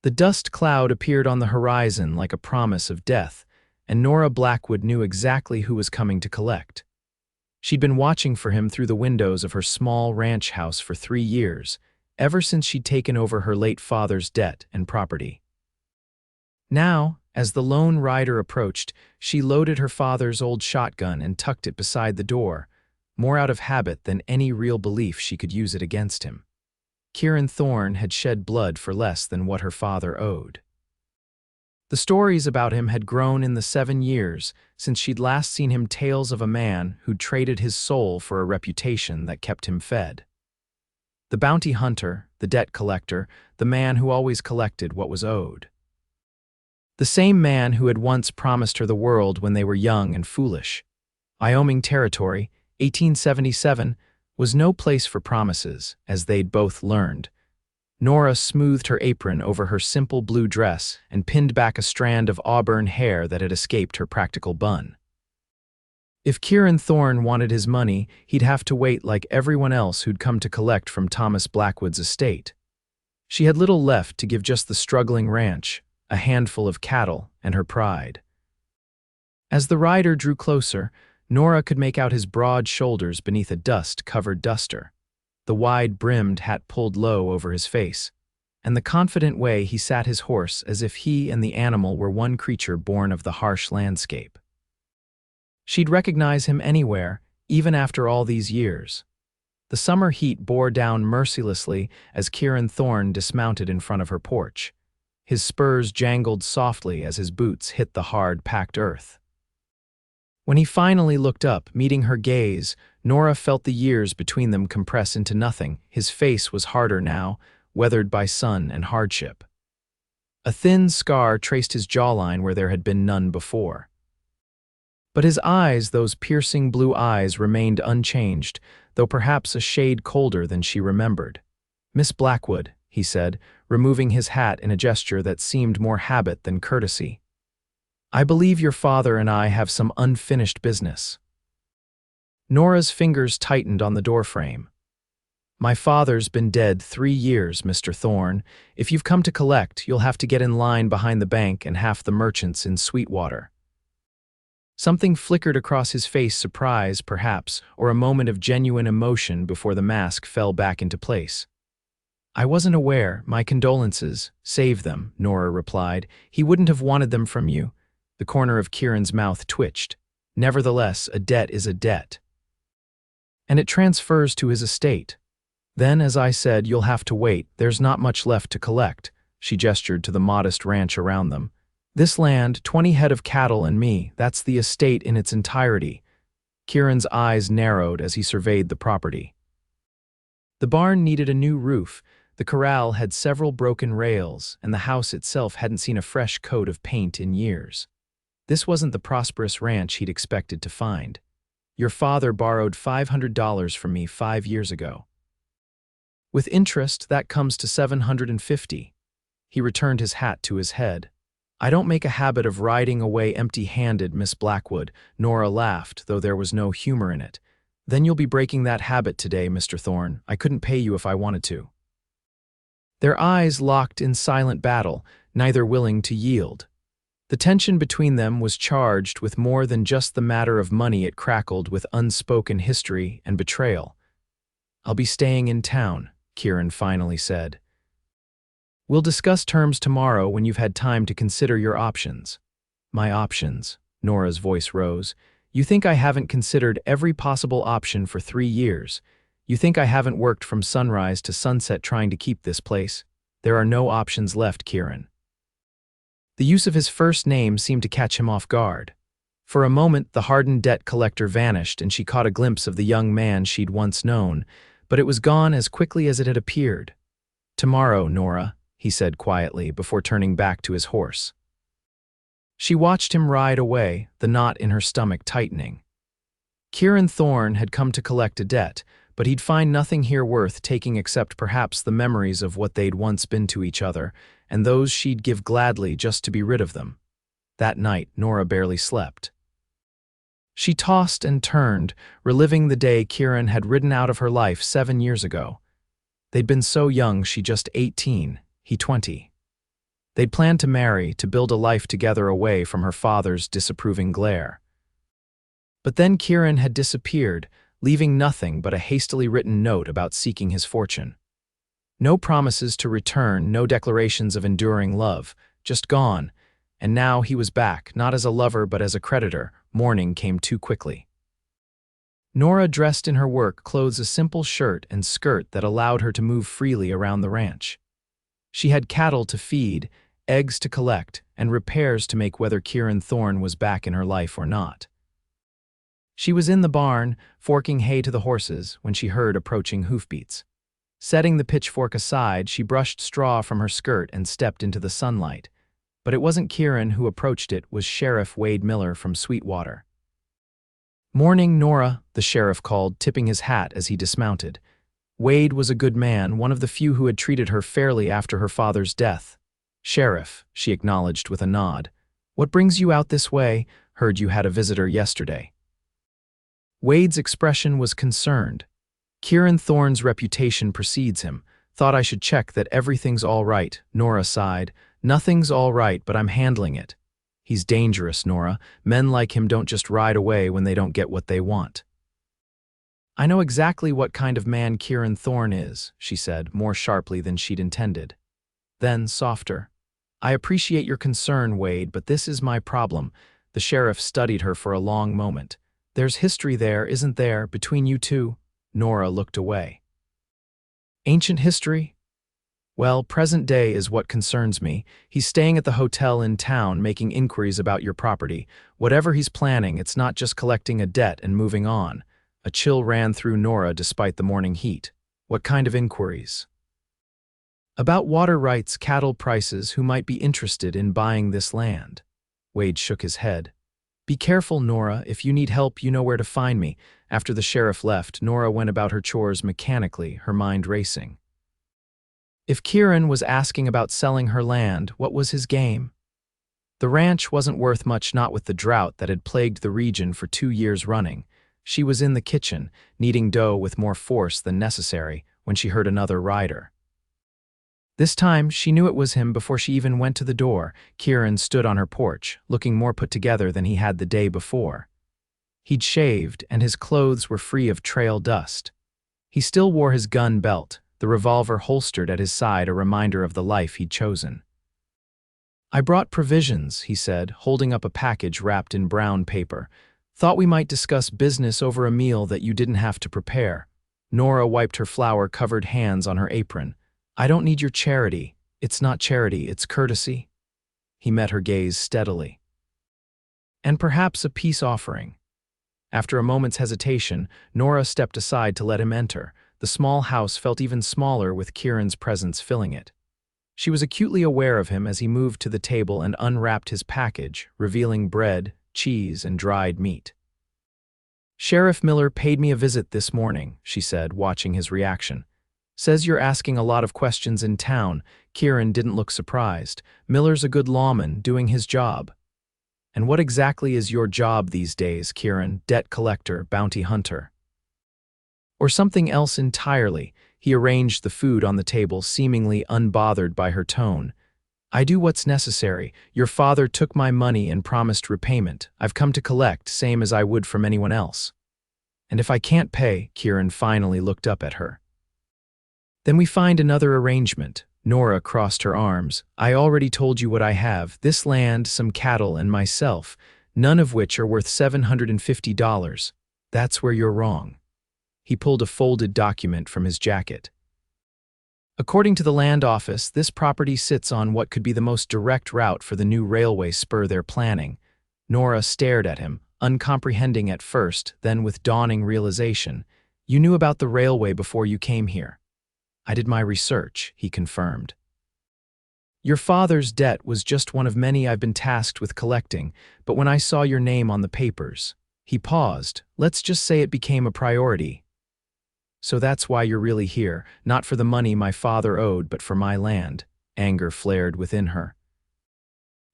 The dust cloud appeared on the horizon like a promise of death, and Nora Blackwood knew exactly who was coming to collect. She'd been watching for him through the windows of her small ranch house for 3 years, ever since she'd taken over her late father's debt and property. Now, as the lone rider approached, she loaded her father's old shotgun and tucked it beside the door, more out of habit than any real belief she could use it against him. Kieran Thorne had shed blood for less than what her father owed. The stories about him had grown in the 7 years since she'd last seen him, tales of a man who'd traded his soul for a reputation that kept him fed. The bounty hunter, the debt collector, the man who always collected what was owed. The same man who had once promised her the world when they were young and foolish. Wyoming Territory, 1877, was no place for promises, as they'd both learned. Nora smoothed her apron over her simple blue dress and pinned back a strand of auburn hair that had escaped her practical bun. If Kieran Thorne wanted his money, he'd have to wait like everyone else who'd come to collect from Thomas Blackwood's estate. She had little left to give, just the struggling ranch, a handful of cattle, and her pride. As the rider drew closer, Nora could make out his broad shoulders beneath a dust-covered duster, the wide-brimmed hat pulled low over his face, and the confident way he sat his horse, as if he and the animal were one creature born of the harsh landscape. She'd recognize him anywhere, even after all these years. The summer heat bore down mercilessly as Kieran Thorne dismounted in front of her porch. His spurs jangled softly as his boots hit the hard, packed earth. When he finally looked up, meeting her gaze, Nora felt the years between them compress into nothing. His face was harder now, weathered by sun and hardship. A thin scar traced his jawline where there had been none before. But his eyes, those piercing blue eyes, remained unchanged, though perhaps a shade colder than she remembered. "Miss Blackwood," he said, removing his hat in a gesture that seemed more habit than courtesy. "I believe your father and I have some unfinished business." Nora's fingers tightened on the doorframe. "My father's been dead 3 years, Mr. Thorne. If you've come to collect, you'll have to get in line behind the bank and half the merchants in Sweetwater." Something flickered across his face, surprise, perhaps, or a moment of genuine emotion before the mask fell back into place. "I wasn't aware. My condolences. Save them," Nora replied. "He wouldn't have wanted them from you." The corner of Kieran's mouth twitched. "Nevertheless, a debt is a debt. And it transfers to his estate. Then, as I said, you'll have to wait. There's not much left to collect." She gestured to the modest ranch around them. "This land, 20 head of cattle and me, that's the estate in its entirety." Kieran's eyes narrowed as he surveyed the property. The barn needed a new roof, the corral had several broken rails, and the house itself hadn't seen a fresh coat of paint in years. This wasn't the prosperous ranch he'd expected to find. "Your father borrowed $500 from me 5 years ago. With interest, that comes to $750. He returned his hat to his head. "I don't make a habit of riding away empty-handed, Miss Blackwood." Nora laughed, though there was no humor in it. "Then you'll be breaking that habit today, Mr. Thorne. I couldn't pay you if I wanted to." Their eyes locked in silent battle, neither willing to yield. The tension between them was charged with more than just the matter of money. It crackled with unspoken history and betrayal. "I'll be staying in town," Kieran finally said. "We'll discuss terms tomorrow when you've had time to consider your options." "My options?" Nora's voice rose. "You think I haven't considered every possible option for 3 years? You think I haven't worked from sunrise to sunset trying to keep this place? There are no options left, Kieran." The use of his first name seemed to catch him off guard. For a moment, the hardened debt collector vanished, and she caught a glimpse of the young man she'd once known, but it was gone as quickly as it had appeared. "Tomorrow, Nora," he said quietly before turning back to his horse. She watched him ride away, the knot in her stomach tightening. Kieran Thorne had come to collect a debt, but he'd find nothing here worth taking except perhaps the memories of what they'd once been to each other, and those she'd give gladly just to be rid of them. That night, Nora barely slept. She tossed and turned, reliving the day Kieran had ridden out of her life 7 years ago. They'd been so young, she just 18, he 20. They'd planned to marry, to build a life together away from her father's disapproving glare. But then Kieran had disappeared, leaving nothing but a hastily written note about seeking his fortune. No promises to return, no declarations of enduring love, just gone. And now he was back, not as a lover but as a creditor. Morning came too quickly. Nora dressed in her work clothes, a simple shirt and skirt that allowed her to move freely around the ranch. She had cattle to feed, eggs to collect, and repairs to make whether Kieran Thorne was back in her life or not. She was in the barn, forking hay to the horses, when she heard approaching hoofbeats. Setting the pitchfork aside, she brushed straw from her skirt and stepped into the sunlight. But it wasn't Kieran who approached, it was Sheriff Wade Miller from Sweetwater. "Morning, Nora," the sheriff called, tipping his hat as he dismounted. Wade was a good man, one of the few who had treated her fairly after her father's death. "Sheriff," she acknowledged with a nod. "What brings you out this way? Heard you had a visitor yesterday." Wade's expression was concerned. "Kieran Thorne's reputation precedes him. Thought I should check that everything's all right," Nora sighed. "Nothing's all right, but I'm handling it." "He's dangerous, Nora. Men like him don't just ride away when they don't get what they want." "I know exactly what kind of man Kieran Thorne is," she said, more sharply than she'd intended. Then, softer, "I appreciate your concern, Wade, but this is my problem." The sheriff studied her for a long moment. "There's history there, isn't there, between you two?" Nora looked away. "Ancient history? Well, present day is what concerns me. He's staying at the hotel in town, making inquiries about your property. Whatever he's planning, it's not just collecting a debt and moving on." A chill ran through Nora despite the morning heat. "What kind of inquiries?" "About water rights, cattle prices, who might be interested in buying this land." Wade shook his head. "Be careful, Nora. If you need help, you know where to find me." After the sheriff left, Nora went about her chores mechanically, her mind racing. If Kieran was asking about selling her land, what was his game? The ranch wasn't worth much, not with the drought that had plagued the region for 2 years running. She was in the kitchen, kneading dough with more force than necessary, when she heard another rider. This time, she knew it was him before she even went to the door. Kieran stood on her porch, looking more put together than he had the day before. He'd shaved, and his clothes were free of trail dust. He still wore his gun belt, the revolver holstered at his side, a reminder of the life he'd chosen. "I brought provisions," he said, holding up a package wrapped in brown paper. "Thought we might discuss business over a meal that you didn't have to prepare." Nora wiped her flour-covered hands on her apron. "I don't need your charity. It's not charity, it's courtesy." He met her gaze steadily. "And perhaps a peace offering." After a moment's hesitation, Nora stepped aside to let him enter. The small house felt even smaller with Kieran's presence filling it. She was acutely aware of him as he moved to the table and unwrapped his package, revealing bread, cheese, and dried meat. "Sheriff Miller paid me a visit this morning," she said, watching his reaction. "Says you're asking a lot of questions in town." Kieran didn't look surprised. "Miller's a good lawman, doing his job." "And what exactly is your job these days, Kieran? Debt collector, bounty hunter? Or something else entirely?" He arranged the food on the table, seemingly unbothered by her tone. "I do what's necessary. Your father took my money and promised repayment. I've come to collect, same as I would from anyone else." "And if I can't pay?" Kieran finally looked up at her. "Then we find another arrangement." Nora crossed her arms. "I already told you what I have. This land, some cattle, and myself, none of which are worth $750. That's where you're wrong." He pulled a folded document from his jacket. "According to the land office, this property sits on what could be the most direct route for the new railway spur they're planning." Nora stared at him, uncomprehending at first, then with dawning realization. "You knew about the railway before you came here." "I did my research," he confirmed. "Your father's debt was just one of many I've been tasked with collecting, but when I saw your name on the papers..." He paused. "Let's just say it became a priority." "So that's why you're really here, not for the money my father owed, but for my land." Anger flared within her.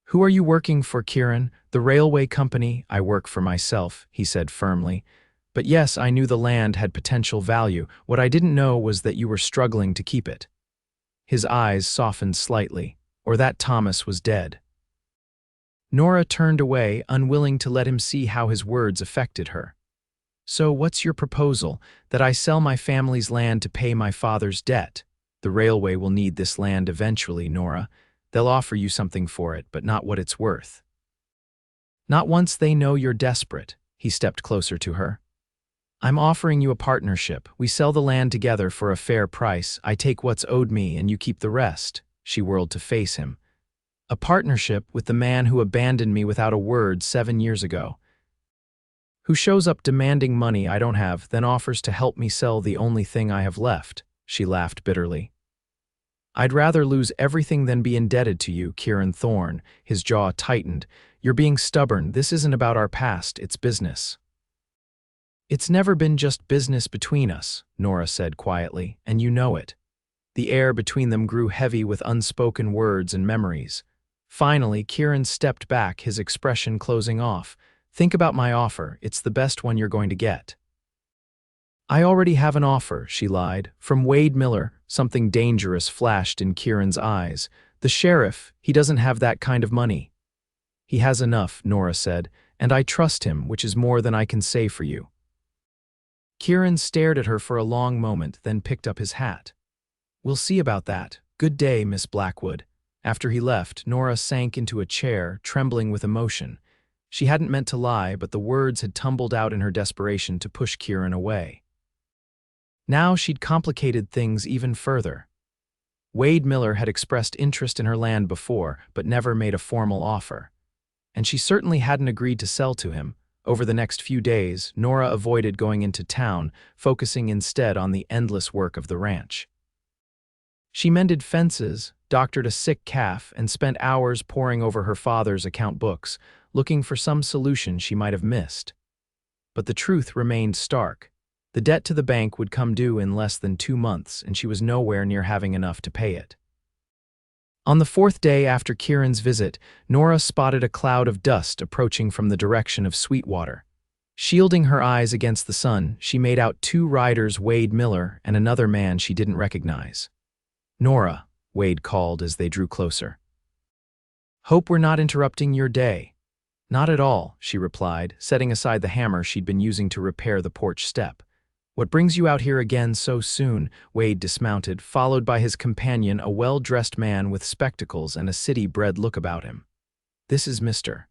"Who are you working for, Kieran? The railway company?" "I work for myself," he said firmly. "But yes, I knew the land had potential value. What I didn't know was that you were struggling to keep it." His eyes softened slightly. or that Thomas was dead. Nora turned away, unwilling to let him see how his words affected her. So what's your proposal? That I sell my family's land to pay my father's debt? The railway will need this land eventually, Nora. They'll offer you something for it, but not what it's worth. Not once they know you're desperate. He stepped closer to her. I'm offering you a partnership. We sell the land together for a fair price. I take what's owed me and you keep the rest. She whirled to face him. A partnership with the man who abandoned me without a word 7 years ago. Who shows up demanding money I don't have, then offers to help me sell the only thing I have left. She laughed bitterly. I'd rather lose everything than be indebted to you, Kieran Thorne. His jaw tightened. You're being stubborn. This isn't about our past, it's business. It's never been just business between us, Nora said quietly, and you know it. The air between them grew heavy with unspoken words and memories. Finally, Kieran stepped back, his expression closing off. Think about my offer. It's the best one you're going to get. I already have an offer, she lied. From Wade Miller. Something dangerous flashed in Kieran's eyes. The sheriff, he doesn't have that kind of money. He has enough, Nora said, and I trust him, which is more than I can say for you. Kieran stared at her for a long moment, then picked up his hat. We'll see about that. Good day, Miss Blackwood. After he left, Nora sank into a chair, trembling with emotion. She hadn't meant to lie, but the words had tumbled out in her desperation to push Kieran away. Now she'd complicated things even further. Wade Miller had expressed interest in her land before, but never made a formal offer. And she certainly hadn't agreed to sell to him. Over the next few days, Nora avoided going into town, focusing instead on the endless work of the ranch. She mended fences, doctored a sick calf, and spent hours poring over her father's account books, looking for some solution she might have missed. But the truth remained stark. The debt to the bank would come due in less than 2 months, and she was nowhere near having enough to pay it. On the 4th day after Kieran's visit, Nora spotted a cloud of dust approaching from the direction of Sweetwater. Shielding her eyes against the sun, she made out 2 riders, Wade Miller and another man she didn't recognize. Nora, Wade called as they drew closer. Hope we're not interrupting your day. Not at all, she replied, setting aside the hammer she'd been using to repair the porch step. What brings you out here again so soon? Wade dismounted, followed by his companion, a well-dressed man with spectacles and a city-bred look about him. This is Mr.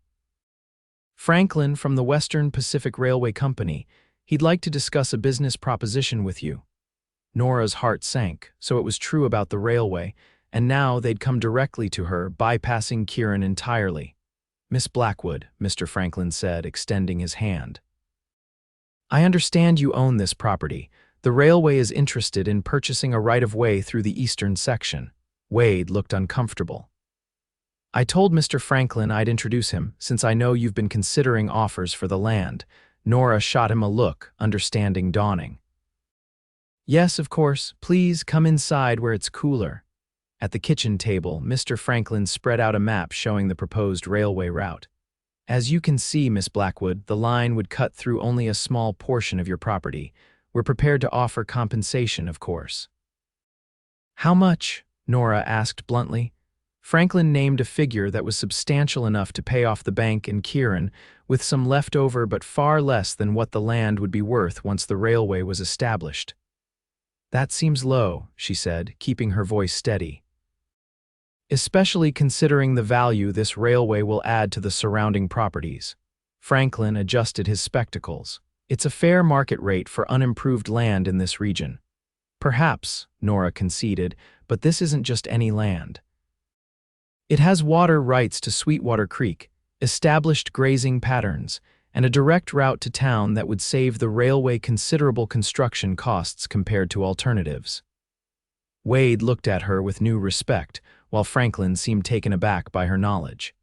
Franklin from the Western Pacific Railway Company. He'd like to discuss a business proposition with you. Nora's heart sank, so it was true about the railway, and now they'd come directly to her, bypassing Kieran entirely. Miss Blackwood, Mr. Franklin said, extending his hand. I understand you own this property. The railway is interested in purchasing a right-of-way through the eastern section. Wade looked uncomfortable. I told Mr. Franklin I'd introduce him, since I know you've been considering offers for the land. Nora shot him a look, understanding dawning. Yes, of course. Please come inside where it's cooler. At the kitchen table, Mr. Franklin spread out a map showing the proposed railway route. As you can see, Miss Blackwood, the line would cut through only a small portion of your property. We're prepared to offer compensation, of course. How much? Nora asked bluntly. Franklin named a figure that was substantial enough to pay off the bank and Kieran, with some left over but far less than what the land would be worth once the railway was established. That seems low, she said, keeping her voice steady. Especially considering the value this railway will add to the surrounding properties. Franklin adjusted his spectacles. It's a fair market rate for unimproved land in this region. Perhaps, Nora conceded, but this isn't just any land. It has water rights to Sweetwater Creek, established grazing patterns, and a direct route to town that would save the railway considerable construction costs compared to alternatives. Wade looked at her with new respect, while Franklin seemed taken aback by her knowledge.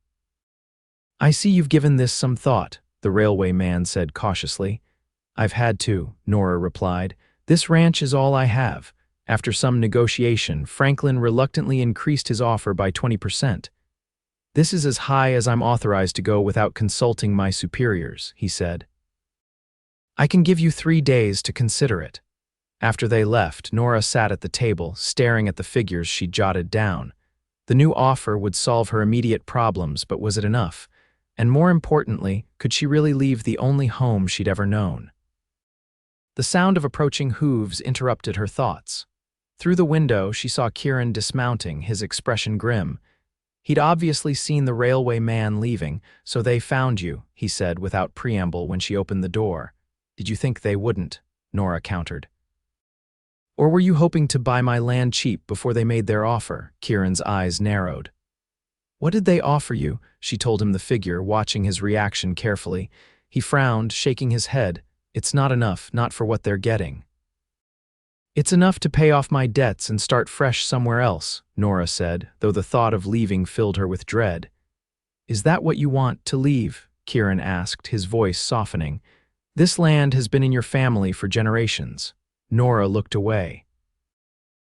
I see you've given this some thought, the railway man said cautiously. I've had to, Nora replied. This ranch is all I have. After some negotiation, Franklin reluctantly increased his offer by 20%. This is as high as I'm authorized to go without consulting my superiors, he said. I can give you 3 days to consider it. After they left, Nora sat at the table, staring at the figures she jotted down. The new offer would solve her immediate problems, but was it enough? And more importantly, could she really leave the only home she'd ever known? The sound of approaching hooves interrupted her thoughts. Through the window, she saw Kieran dismounting, his expression grim. He'd obviously seen the railway man leaving, so they found you, he said without preamble when she opened the door. Did you think they wouldn't? Nora countered. Or were you hoping to buy my land cheap before they made their offer? Kieran's eyes narrowed. What did they offer you? She told him the figure, watching his reaction carefully. He frowned, shaking his head. It's not enough, not for what they're getting. It's enough to pay off my debts and start fresh somewhere else, Nora said, though the thought of leaving filled her with dread. Is that what you want, to leave? Kieran asked, his voice softening. This land has been in your family for generations. Nora looked away.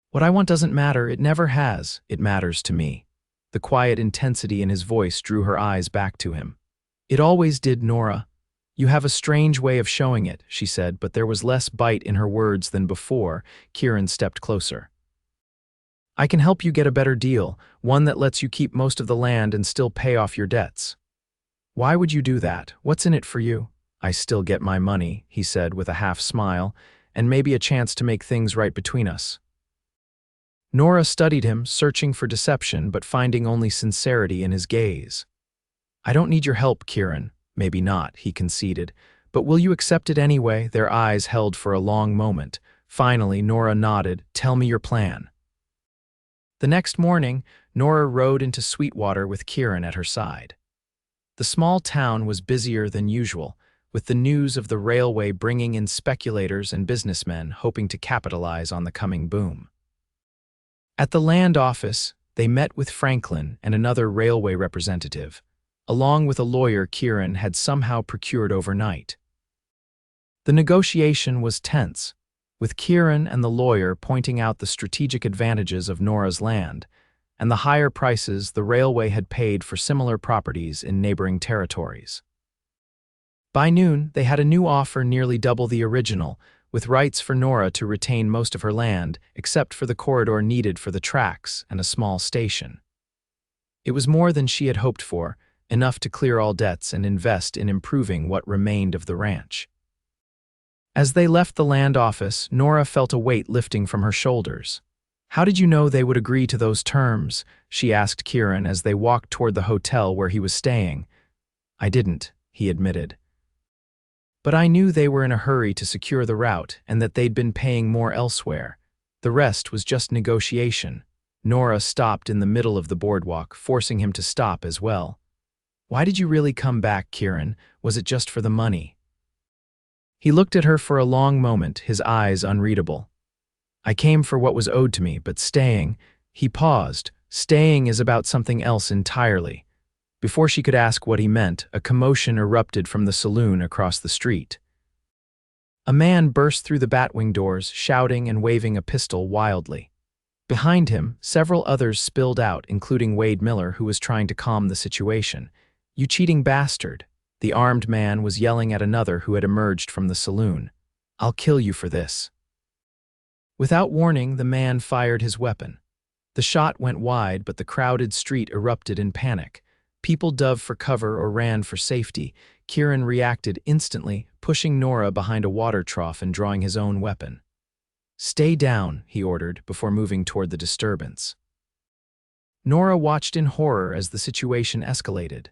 What I want doesn't matter, it never has. It matters to me. The quiet intensity in his voice drew her eyes back to him. It always did, Nora. You have a strange way of showing it, she said, but there was less bite in her words than before. Kieran stepped closer. I can help you get a better deal, one that lets you keep most of the land and still pay off your debts. Why would you do that? What's in it for you? I still get my money, he said with a half smile, and maybe a chance to make things right between us. Nora studied him, searching for deception but finding only sincerity in his gaze. I don't need your help, Kieran. Maybe not, he conceded. But will you accept it anyway? Their eyes held for a long moment. Finally, Nora nodded. Tell me your plan. The next morning, Nora rode into Sweetwater with Kieran at her side. The small town was busier than usual, with the news of the railway bringing in speculators and businessmen hoping to capitalize on the coming boom. At the land office, they met with Franklin and another railway representative, along with a lawyer Kieran had somehow procured overnight. The negotiation was tense, with Kieran and the lawyer pointing out the strategic advantages of Nora's land and the higher prices the railway had paid for similar properties in neighboring territories. By noon, they had a new offer nearly double the original, with rights for Nora to retain most of her land, except for the corridor needed for the tracks and a small station. It was more than she had hoped for, enough to clear all debts and invest in improving what remained of the ranch. As they left the land office, Nora felt a weight lifting from her shoulders. How did you know they would agree to those terms? She asked Kieran as they walked toward the hotel where he was staying. I didn't, he admitted. But I knew they were in a hurry to secure the route and that they'd been paying more elsewhere. The rest was just negotiation. Nora stopped in the middle of the boardwalk, forcing him to stop as well. Why did you really come back, Kieran? Was it just for the money? He looked at her for a long moment, his eyes unreadable. I came for what was owed to me, but staying, he paused. Staying is about something else entirely. Before she could ask what he meant, a commotion erupted from the saloon across the street. A man burst through the batwing doors, shouting and waving a pistol wildly. Behind him, several others spilled out, including Wade Miller, who was trying to calm the situation. You cheating bastard! The armed man was yelling at another who had emerged from the saloon. I'll kill you for this. Without warning, the man fired his weapon. The shot went wide, but the crowded street erupted in panic. People dove for cover or ran for safety. Kieran reacted instantly, pushing Nora behind a water trough and drawing his own weapon. Stay down, he ordered, before moving toward the disturbance. Nora watched in horror as the situation escalated.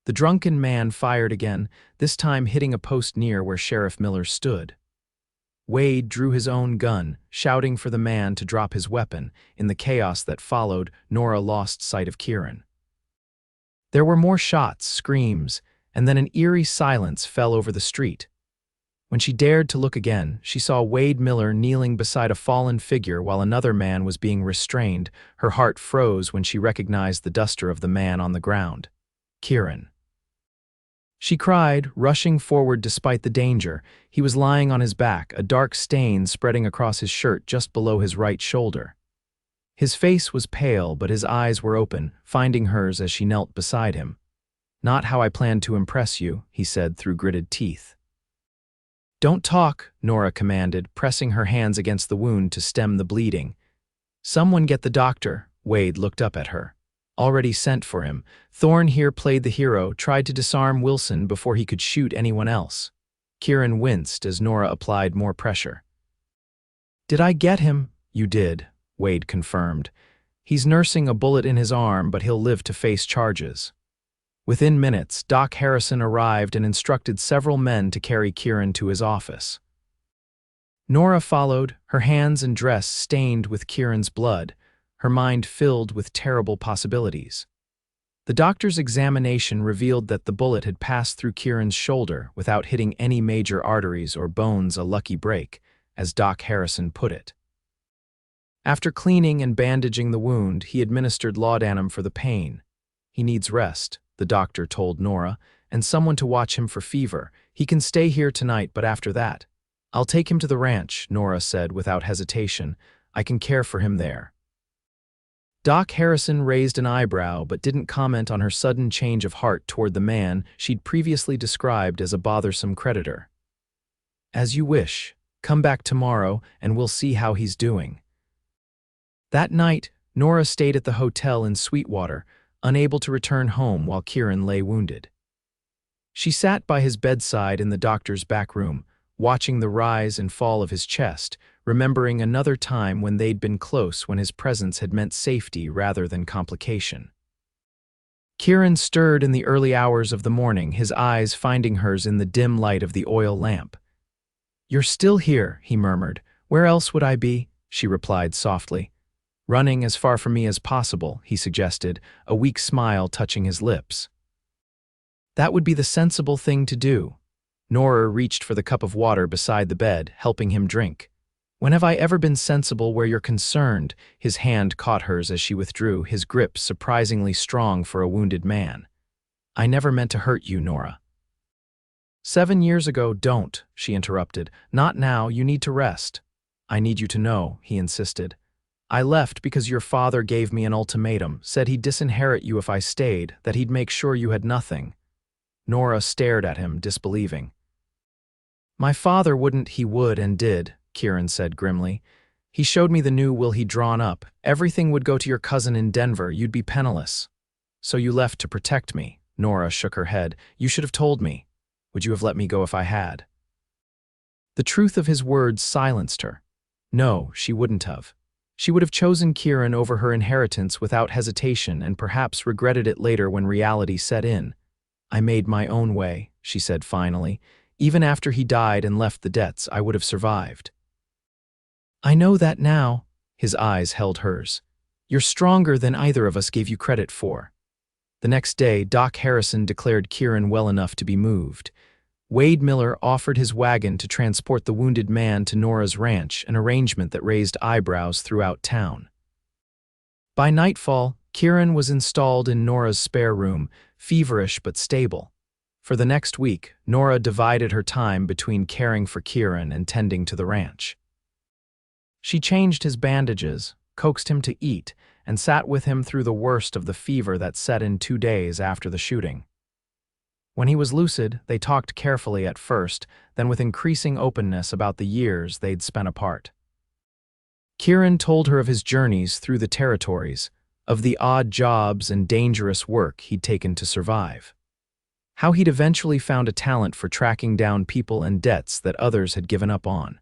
The drunken man fired again, this time hitting a post near where Sheriff Miller stood. Wade drew his own gun, shouting for the man to drop his weapon. In the chaos that followed, Nora lost sight of Kieran. There were more shots, screams, and then an eerie silence fell over the street. When she dared to look again, she saw Wade Miller kneeling beside a fallen figure while another man was being restrained. Her heart froze when she recognized the duster of the man on the ground. Kieran. She cried, rushing forward despite the danger. He was lying on his back, a dark stain spreading across his shirt just below his right shoulder. His face was pale, but his eyes were open, finding hers as she knelt beside him. Not how I planned to impress you, he said through gritted teeth. Don't talk, Nora commanded, pressing her hands against the wound to stem the bleeding. Someone get the doctor. Wade looked up at her. Already sent for him, Thorne here played the hero, tried to disarm Wilson before he could shoot anyone else. Kieran winced as Nora applied more pressure. "Did I get him?" "You did," Wade confirmed. "He's nursing a bullet in his arm, but he'll live to face charges." Within minutes, Doc Harrison arrived and instructed several men to carry Kieran to his office. Nora followed, her hands and dress stained with Kieran's blood, her mind filled with terrible possibilities. The doctor's examination revealed that the bullet had passed through Kieran's shoulder without hitting any major arteries or bones, a lucky break, as Doc Harrison put it. After cleaning and bandaging the wound, he administered laudanum for the pain. "He needs rest," the doctor told Nora, "and someone to watch him for fever. He can stay here tonight, but after that—" "I'll take him to the ranch," Nora said without hesitation. "I can care for him there." Doc Harrison raised an eyebrow but didn't comment on her sudden change of heart toward the man she'd previously described as a bothersome creditor. "As you wish. Come back tomorrow and we'll see how he's doing." That night, Nora stayed at the hotel in Sweetwater, unable to return home while Kieran lay wounded. She sat by his bedside in the doctor's back room, watching the rise and fall of his chest, remembering another time when they'd been close, when his presence had meant safety rather than complication. Kieran stirred in the early hours of the morning, his eyes finding hers in the dim light of the oil lamp. "You're still here," he murmured. "Where else would I be?" she replied softly. "Running as far from me as possible," he suggested, a weak smile touching his lips. "That would be the sensible thing to do." Nora reached for the cup of water beside the bed, helping him drink. "When have I ever been sensible where you're concerned?" His hand caught hers as she withdrew, his grip surprisingly strong for a wounded man. "I never meant to hurt you, Nora." 7 years ago, don't," she interrupted. "Not now, you need to rest." "I need you to know," he insisted. "I left because your father gave me an ultimatum, said he'd disinherit you if I stayed, that he'd make sure you had nothing." Nora stared at him, disbelieving. "My father wouldn't." "He would and did," Kieran said grimly. "He showed me the new will he'd drawn up. Everything would go to your cousin in Denver. You'd be penniless." "So you left to protect me?" Nora shook her head. "You should have told me. Would you have let me go if I had?" The truth of his words silenced her. No, she wouldn't have. She would have chosen Kieran over her inheritance without hesitation and perhaps regretted it later when reality set in. "I made my own way," she said finally. "Even after he died and left the debts, I would have survived." "I know that now." His eyes held hers. "You're stronger than either of us gave you credit for." The next day, Doc Harrison declared Kieran well enough to be moved. Wade Miller offered his wagon to transport the wounded man to Nora's ranch, an arrangement that raised eyebrows throughout town. By nightfall, Kieran was installed in Nora's spare room, feverish but stable. For the next week, Nora divided her time between caring for Kieran and tending to the ranch. She changed his bandages, coaxed him to eat, and sat with him through the worst of the fever that set in 2 days after the shooting. When he was lucid, they talked carefully at first, then with increasing openness about the years they'd spent apart. Kieran told her of his journeys through the territories, of the odd jobs and dangerous work he'd taken to survive. How he'd eventually found a talent for tracking down people and debts that others had given up on.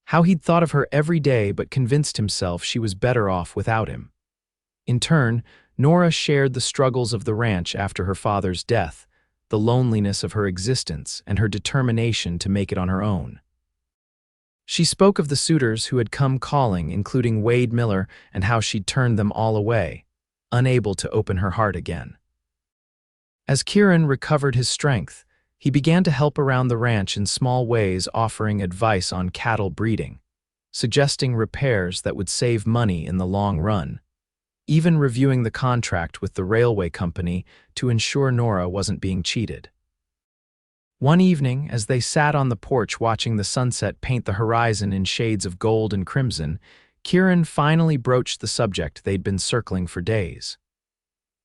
How he'd thought of her every day but convinced himself she was better off without him. In turn, Nora shared the struggles of the ranch after her father's death, the loneliness of her existence, and her determination to make it on her own. She spoke of the suitors who had come calling, including Wade Miller, and how she'd turned them all away, unable to open her heart again. As Kieran recovered his strength, he began to help around the ranch in small ways, offering advice on cattle breeding, suggesting repairs that would save money in the long run, even reviewing the contract with the railway company to ensure Nora wasn't being cheated. One evening, as they sat on the porch watching the sunset paint the horizon in shades of gold and crimson, Kieran finally broached the subject they'd been circling for days.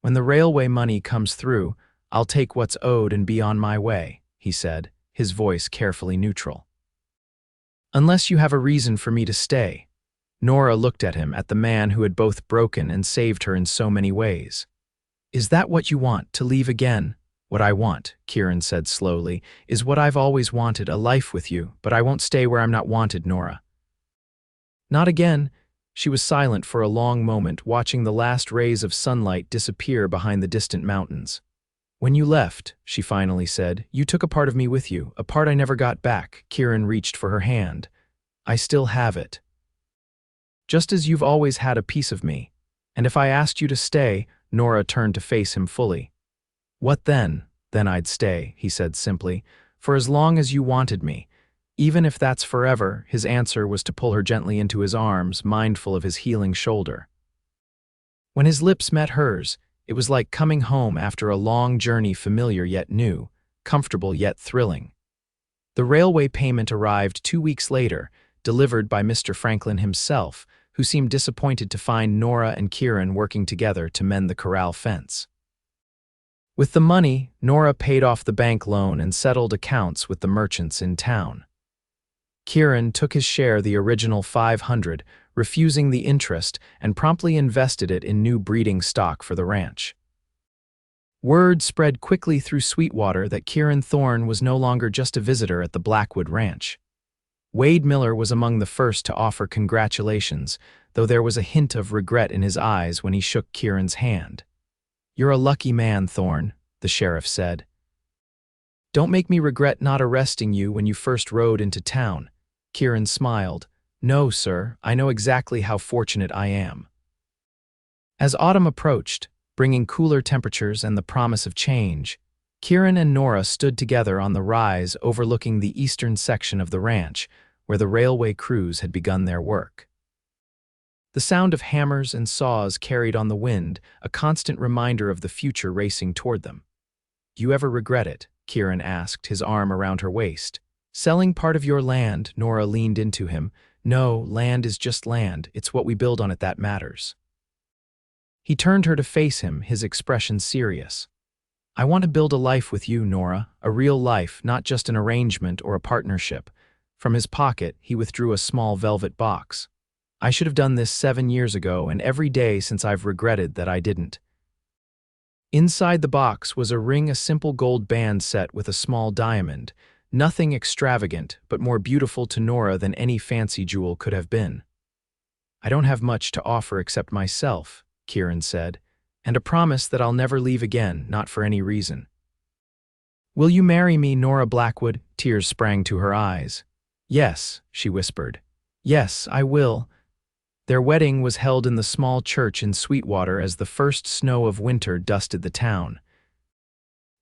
"When the railway money comes through, I'll take what's owed and be on my way," he said, his voice carefully neutral. "Unless you have a reason for me to stay." Nora looked at him, at the man who had both broken and saved her in so many ways. "Is that what you want, to leave again?" "What I want," Kieran said slowly, "is what I've always wanted, a life with you, but I won't stay where I'm not wanted, Nora." "Not again." She was silent for a long moment, watching the last rays of sunlight disappear behind the distant mountains. "When you left," she finally said, "you took a part of me with you, a part I never got back." Kieran reached for her hand. "I still have it. Just as you've always had a piece of me. And if I asked you to stay," Nora turned to face him fully. "What then?" "Then I'd stay," he said simply, "for as long as you wanted me. Even if that's forever." His answer was to pull her gently into his arms, mindful of his healing shoulder. When his lips met hers, it was like coming home after a long journey, familiar yet new, comfortable yet thrilling. The railway payment arrived 2 weeks later, delivered by Mr. Franklin himself, who seemed disappointed to find Nora and Kieran working together to mend the corral fence. With the money, Nora paid off the bank loan and settled accounts with the merchants in town. Kieran took his share, the original $500, refusing the interest, and promptly invested it in new breeding stock for the ranch. Word spread quickly through Sweetwater that Kieran Thorne was no longer just a visitor at the Blackwood Ranch. Wade Miller was among the first to offer congratulations, though there was a hint of regret in his eyes when he shook Kieran's hand. "You're a lucky man, Thorne," the sheriff said. "Don't make me regret not arresting you when you first rode into town." Kieran smiled. "No, sir, I know exactly how fortunate I am." As autumn approached, bringing cooler temperatures and the promise of change, Kieran and Nora stood together on the rise overlooking the eastern section of the ranch, where the railway crews had begun their work. The sound of hammers and saws carried on the wind, a constant reminder of the future racing toward them. "Do you ever regret it?" Kieran asked, his arm around her waist. "Selling part of your land," Nora leaned into him. "No, land is just land. It's what we build on it that matters." He turned her to face him, his expression serious. "I want to build a life with you, Nora, a real life, not just an arrangement or a partnership." From his pocket, he withdrew a small velvet box. "I should have done this 7 years ago, and every day since I've regretted that I didn't." Inside the box was a ring, a simple gold band set with a small diamond. Nothing extravagant, but more beautiful to Nora than any fancy jewel could have been. "I don't have much to offer except myself," Kieran said, "and a promise that I'll never leave again, not for any reason." "Will you marry me, Nora Blackwood?" Tears sprang to her eyes. "Yes," she whispered. "Yes, I will." Their wedding was held in the small church in Sweetwater as the first snow of winter dusted the town.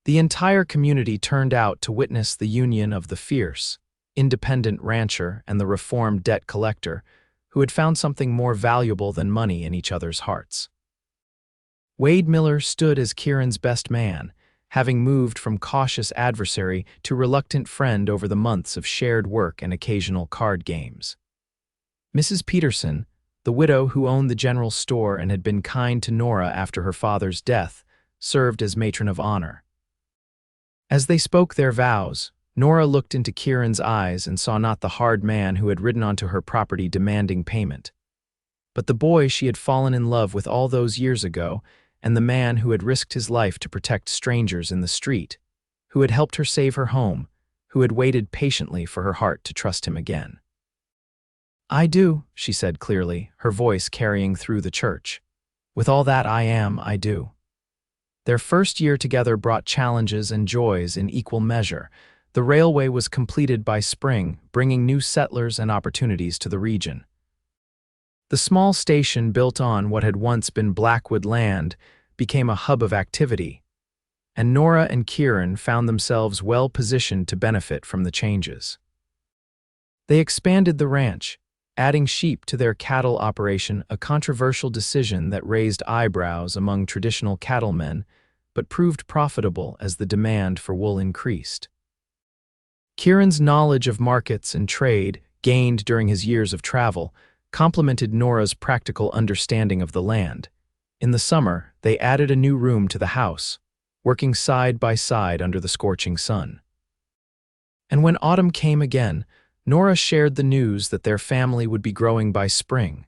The entire community turned out to witness the union of the fierce, independent rancher and the reformed debt collector, who had found something more valuable than money in each other's hearts. Wade Miller stood as Kieran's best man, having moved from cautious adversary to reluctant friend over the months of shared work and occasional card games. Mrs. Peterson, the widow who owned the general store and had been kind to Nora after her father's death, served as matron of honor. As they spoke their vows, Nora looked into Kieran's eyes and saw not the hard man who had ridden onto her property demanding payment, but the boy she had fallen in love with all those years ago, and the man who had risked his life to protect strangers in the street, who had helped her save her home, who had waited patiently for her heart to trust him again. "I do," she said clearly, her voice carrying through the church. "With all that I do." Their first year together brought challenges and joys in equal measure. The railway was completed by spring, bringing new settlers and opportunities to the region. The small station built on what had once been Blackwood land became a hub of activity, and Nora and Kieran found themselves well positioned to benefit from the changes. They expanded the ranch, adding sheep to their cattle operation, a controversial decision that raised eyebrows among traditional cattlemen, but proved profitable as the demand for wool increased. Kieran's knowledge of markets and trade, gained during his years of travel, complemented Nora's practical understanding of the land. In the summer, they added a new room to the house, working side by side under the scorching sun. And when autumn came again, Nora shared the news that their family would be growing by spring.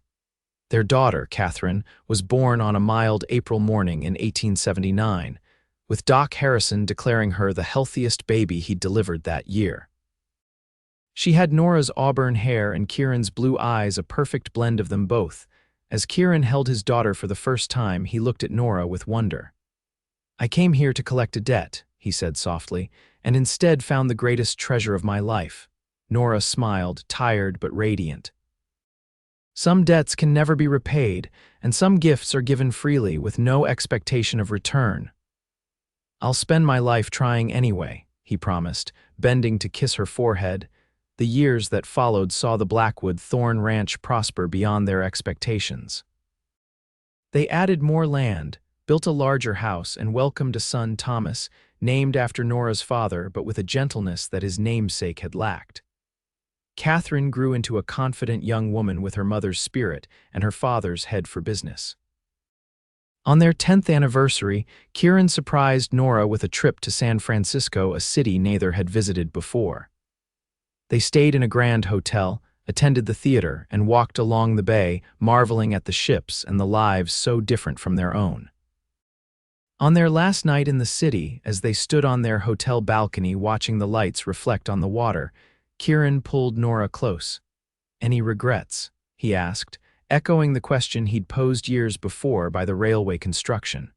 Their daughter, Catherine, was born on a mild April morning in 1879, with Doc Harrison declaring her the healthiest baby he'd delivered that year. She had Nora's auburn hair and Kieran's blue eyes, a perfect blend of them both. As Kieran held his daughter for the first time, he looked at Nora with wonder. "I came here to collect a debt," he said softly, "and instead found the greatest treasure of my life." Nora smiled, tired but radiant. "Some debts can never be repaid, and some gifts are given freely with no expectation of return." "I'll spend my life trying anyway," he promised, bending to kiss her forehead. The years that followed saw the Blackwood Thorne Ranch prosper beyond their expectations. They added more land, built a larger house, and welcomed a son, Thomas, named after Nora's father, but with a gentleness that his namesake had lacked. Catherine grew into a confident young woman with her mother's spirit and her father's head for business. On their 10th anniversary, Kieran surprised Nora with a trip to San Francisco, a city neither had visited before. They stayed in a grand hotel, attended the theater, and walked along the bay, marveling at the ships and the lives so different from their own. On their last night in the city, as they stood on their hotel balcony watching the lights reflect on the water, Kieran pulled Nora close. "Any regrets?" he asked, echoing the question he'd posed years before by the railway construction.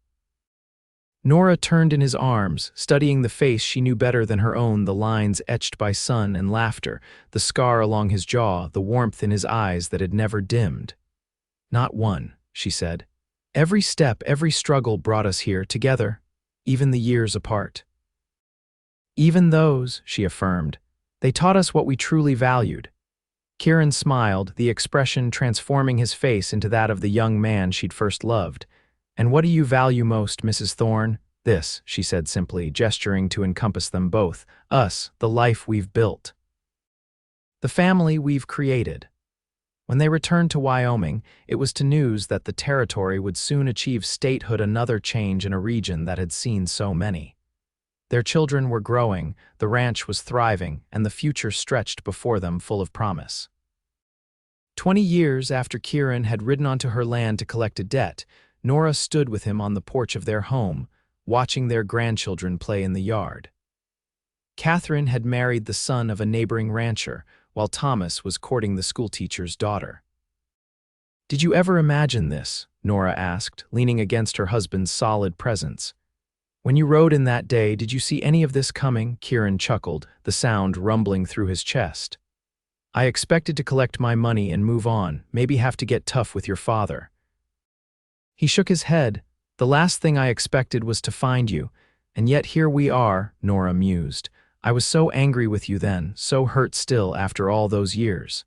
Nora turned in his arms, studying the face she knew better than her own, the lines etched by sun and laughter, the scar along his jaw, the warmth in his eyes that had never dimmed. "Not one," she said. "Every step, every struggle brought us here together, even the years apart." "Even those," she affirmed, "they taught us what we truly valued." Kieran smiled, the expression transforming his face into that of the young man she'd first loved. "And what do you value most, Mrs. Thorne?" "This," she said simply, gesturing to encompass them both. "Us, the life we've built. The family we've created." When they returned to Wyoming, it was to news that the territory would soon achieve statehood, another change in a region that had seen so many. Their children were growing, the ranch was thriving, and the future stretched before them full of promise. 20 years after Kieran had ridden onto her land to collect a debt, Nora stood with him on the porch of their home, watching their grandchildren play in the yard. Catherine had married the son of a neighboring rancher, while Thomas was courting the schoolteacher's daughter. "Did you ever imagine this?" Nora asked, leaning against her husband's solid presence. "When you rode in that day, did you see any of this coming?" Kieran chuckled, the sound rumbling through his chest. "I expected to collect my money and move on, maybe have to get tough with your father." He shook his head. "The last thing I expected was to find you, and yet here we are," Nora mused. "I was so angry with you then, so hurt still after all those years."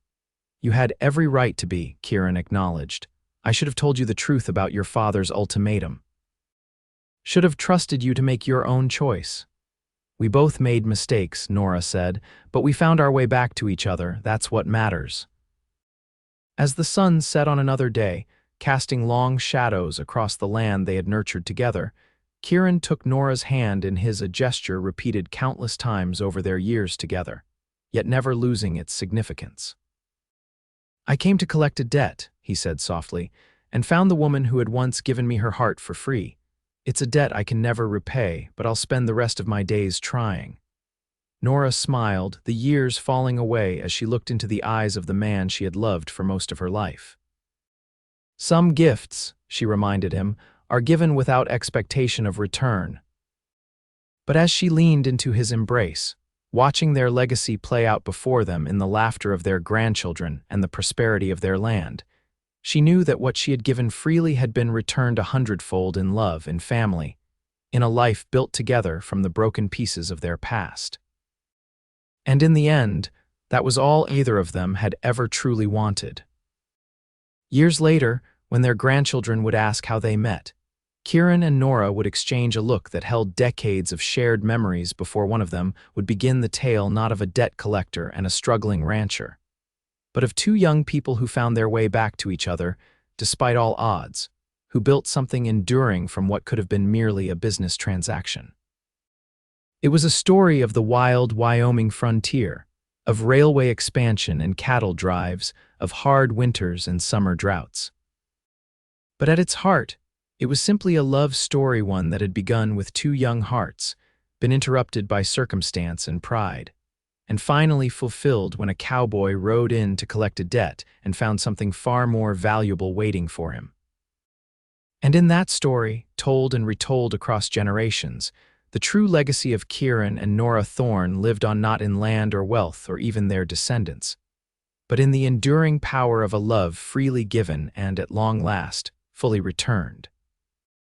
"You had every right to be," Kieran acknowledged. "I should have told you the truth about your father's ultimatum. Should have trusted you to make your own choice." "We both made mistakes," Nora said, "but we found our way back to each other. That's what matters." As the sun set on another day, casting long shadows across the land they had nurtured together, Kieran took Nora's hand in his, a gesture repeated countless times over their years together, yet never losing its significance. "I came to collect a debt," he said softly, "and found the woman who had once given me her heart for free. It's a debt I can never repay, but I'll spend the rest of my days trying." Nora smiled, the years falling away as she looked into the eyes of the man she had loved for most of her life. "Some gifts," she reminded him, "are given without expectation of return." But as she leaned into his embrace, watching their legacy play out before them in the laughter of their grandchildren and the prosperity of their land, she knew that what she had given freely had been returned 100-fold in love and family, in a life built together from the broken pieces of their past. And in the end, that was all either of them had ever truly wanted. Years later, when their grandchildren would ask how they met, Kieran and Nora would exchange a look that held decades of shared memories before one of them would begin the tale not of a debt collector and a struggling rancher, but of two young people who found their way back to each other, despite all odds, who built something enduring from what could have been merely a business transaction. It was a story of the wild Wyoming frontier, of railway expansion and cattle drives, of hard winters and summer droughts. But at its heart, it was simply a love story, one that had begun with two young hearts, been interrupted by circumstance and pride, and finally fulfilled when a cowboy rode in to collect a debt and found something far more valuable waiting for him. And in that story, told and retold across generations, the true legacy of Kieran and Nora Thorne lived on not in land or wealth or even their descendants, but in the enduring power of a love freely given and, at long last, fully returned.